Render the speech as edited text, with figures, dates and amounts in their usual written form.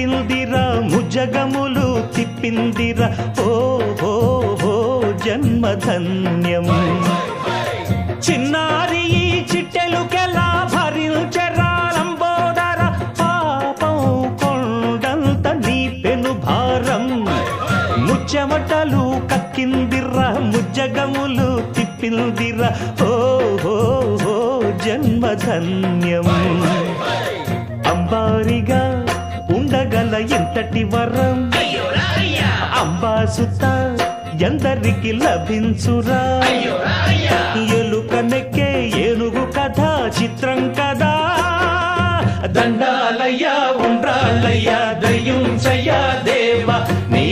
కక్కిందిరా ముజగములు తిప్పిందిరా ఓ ఓ ఓ జన్మధన్యం చిన్నారి ఈ చిట్టెలుకెలా భరించరా లంబోదర పాపం కొండంత నీ పెను భారం ముచ్చెమటలు కక్కిందిరా ముజ్జగములు తిప్పిందిరా ఓ ఓ ఓ జన్మధన్యం అంబారిగా ఉండగల ఇంతటి వరం అంబాసుత ఎందరికి లభించురా ఎలుక నెక్కే ఏనుగు కథ చిత్రం కదా దండాలయ్యా ఉండ్రాళ్ళయ్యా దయ్యుంచయ్యా దేవ నీ